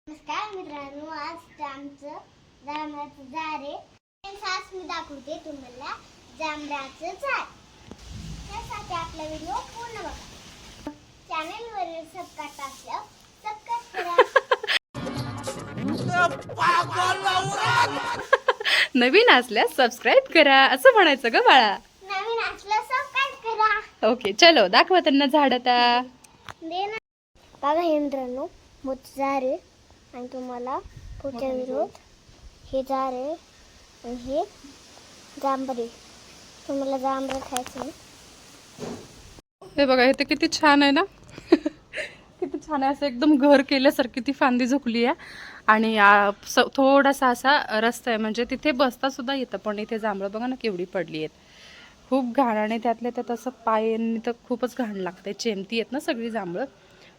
नमस्कार मित्रांनो, आज आमचं जांभळाचं झाड आहे. आज मी दाखवते तुम्हाला जांभळाचं झाड. त्यासाठी आपला व्हिडिओ पूर्ण बघा. चॅनलवर सबस्क्राइब असल्यावर सबस्क्राइब करा. नवीन असल्यास सबस्क्राईब करा असं म्हणायचं ग बाळा. नवीन असल्यास सबस्क्राइब करा. ओके, चलो दाखवा त्यांना झाड आता. बघा हे मित्रांनो, मोठं झाड आहे आणि तुम्हाला पुढच्या व्हिडिओत हे झाड आहे आणि हे जांभळ आहे. तुम्हाला जांभळ खायचं आहे. हे बघा, हे तर किती छान आहे ना. किती छान आहे, असं एकदम घर केल्यासारखी ती फांदी झुकली आहे. आणि थोडासा असा रस्ता आहे, म्हणजे तिथे बसता सुद्धा येतं. पण इथे जांभळं बघा ना केवढी पडली आहेत. खूप घाण, आणि त्यातल्या त्यात असं पायांनी तर खूपच घाण लागते. चेमती आहेत ना सगळी जांभळं.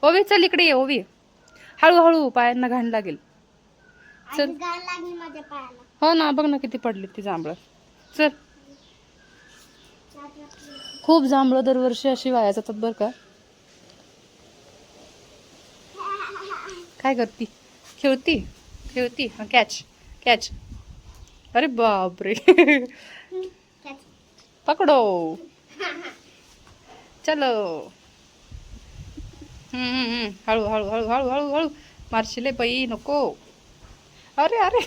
ओवी चल इकडे ये ओवी, हळूहळू पायांना घाण लागेल. चल. घाण लागली माझ्या पायाला. हो ना, बघ ना किती पडली ती जांभळं. चल. खूप जांभळं दरवर्षी अशी वाया जातात बरं का. काय करती? खेळती खेळती. हा, कॅच कॅच. अरे बापरे. पकडो. चलो. हळू हळू हळू हळू हळू हळू मारशिले बाई, नको. अरे अरे.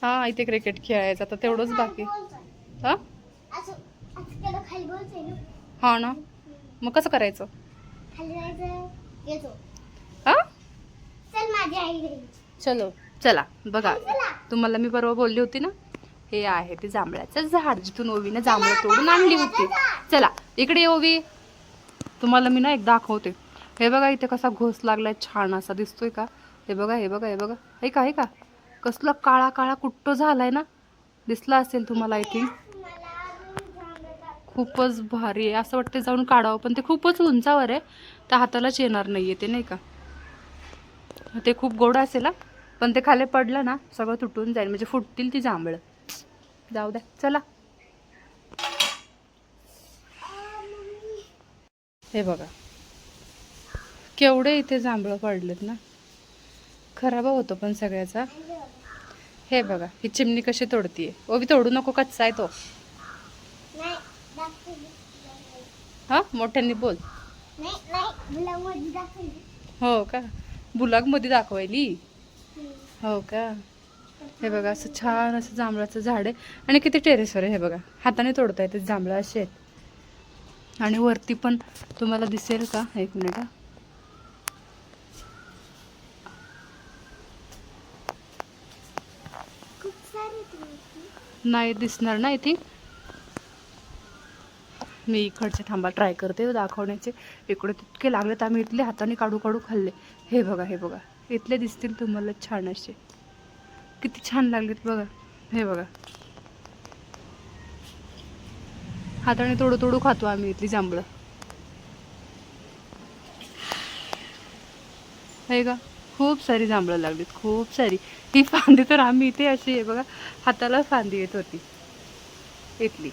हा, इथे क्रिकेट खेळायचं आता, तेवढंच बाकी. हा हा ना, मग कसं करायचं? हा चलो चला. बघा, तुम्हाला मी परवा बोलली होती ना, हे आहे ते जांभळाचं झाड, जिथून ओवीने जांभळं तोडून आणली होती. चला इकडे ये ओवी, तुम्हाला मी ना एक दाखवते. हे बघा इथे कसा घोस लागलाय, छान असा दिसतोय का? हे बघा हे बघा हे बघा, हे का हे का कसला काळा काळा कुट्ट झालाय ना, दिसला असेल तुम्हाला आय थिंक. खूपच भारी आहे, असं वाटतं जाऊन काढावं, पण ते खूपच उंचावर आहे, त्या हातालाच येणार नाहीये ते, नाही का. ते खूप गोड असेल, पण ते खाली पडलं ना सगळं तुटून जाईल, म्हणजे फुटतील ती जांभळं. जाऊ द्या, चला. हे बघा केवढे इथे जांभळं पडलेत ना, खराब होतो पण सगळ्याचा. हे बघा ही चिमणी कशी तोडतीये. ओवी तोडू नको, कच्चा आहे तो. हा, मोठ्यांनी बोल. हो का, बुलाग मध्ये दाखवायली. हो का. हे बघा असं छान असं जांभळाचं झाड आहे, आणि किती टेरेसवर आहे. हे बघा हाताने तोडता येते जांभळं असे आहेत. आणि वरती पण तुम्हाला दिसेल का, एक मिनिट. नाही दिसणार ना इथे. मी इकडचे थांबा ट्राय करते दाखवण्याचे. इकडे तितके लागलेत, आम्ही इथले हाताने काढू काढू खाल्ले. हे बघा हे बघा, इथले दिसतील तुम्हाला छान असे, किती छान लागलेत बघा. हे बघा हाताने तोडू तोडू खातो आम्ही इथली जांभळं. हे का, खूप सारी जांभळं लागलीत, खूप सारी. ही फांदी तर आम्ही इथे अशी आहे बघा, हाताला फांदी येत होती इथली.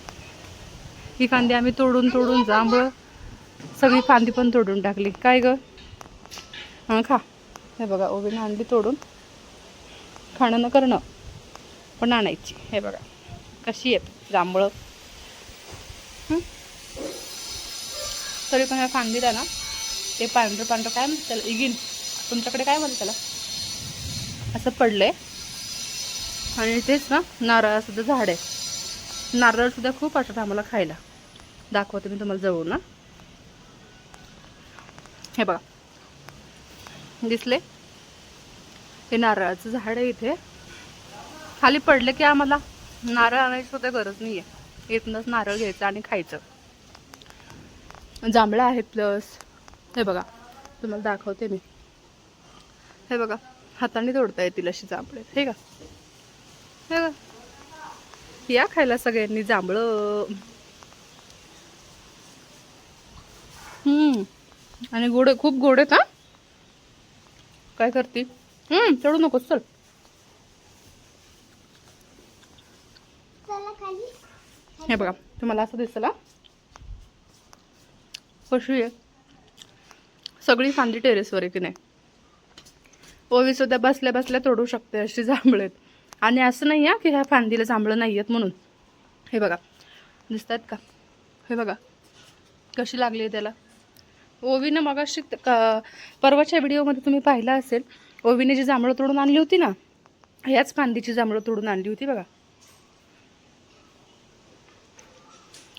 ही फांदी आम्ही तोडून तोडून जांभळं सगळी फांदी पण तोडून टाकली. काय ग, हां खा. हे बघा ओवीने आणली तोडून, खाणं न करणं पण आणायची. हे बघा कशी आहेत जांभळं. तरी पण ह्या फांदीला ना ते पांढरं पांढरं काय म्हणतात त्याला, इगिन, तुमच्याकडे काय म्हणतात त्याला, असं पडलंय. आणि तेच ना नारळासुद्धा झाड आहे. नारळ सुद्धा खूप असतात आम्हाला खायला. दाखवते मी तुम्हाला जवळ ना. हे बघा दिसले, हे नारळाचं झाड आहे. इथे खाली पडले की आम्हाला नारळ आणायची सुद्धा गरज नाही आहे, इथनंच नारळ घ्यायचं आणि खायचं. जांभळं आहेत प्लस. हे बघा तुम्हाला दाखवते मी. हे बघा हाताने तोडता येतील अशी जांभळे. हे का, हे बघा, या खायला सगळ्यांनी जांभळं. आणि गोड, खूप गोड आहेत. हा, काय करते, चढू नकोस, चल. हे बघा तुम्हाला असं दिसलं, कशी आहे सगळी फांदी टेरेसवर आहे की नाही. ओवी सुद्धा बसल्या बसल्या तोडू शकते अशी जांभळं आहेत. आणि असं नाही आहे की ह्या फांदीला जांभळं नाही आहेत म्हणून. हे बघा दिसतात का, हे बघा कशी लागली आहे त्याला. ओवीनं मगाशी परवाच्या व्हिडिओमध्ये तुम्ही पाहिलं असेल, ओवीने जी जांभळं तोडून आणली होती ना, ह्याच फांदीची जांभळं तोडून आणली होती बघा.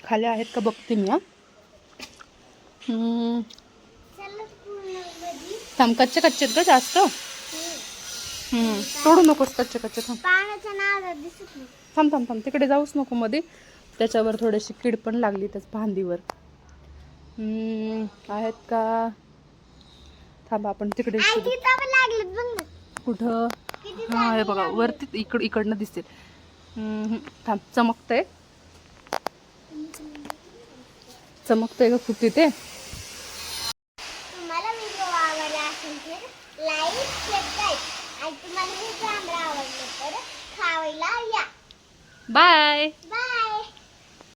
खाली आहेत का बघते मी. थांब, कच्चे कच्चे आहेत ग जास्त. तोडू नकोस कच्चे कच्चे. थांब थांब थांब थांब, तिकडे जाऊच नको मध्ये, त्याच्यावर थोडीशी कीड पण लागली त्याच फांदीवर. आहेत का, थांब आपण तिकडे. कुठं, हा हे बघा वरती इकडनं दिसतील. थांब, चमकतंय चमकतंय का खूप तिथे. तुम्हाला व्हिडिओ आवडला असेल तर लाईक, सबस्क्राईब, आणि तुम्हाला हे जांभळं आवडलं तर खायला या. बाय. बाय.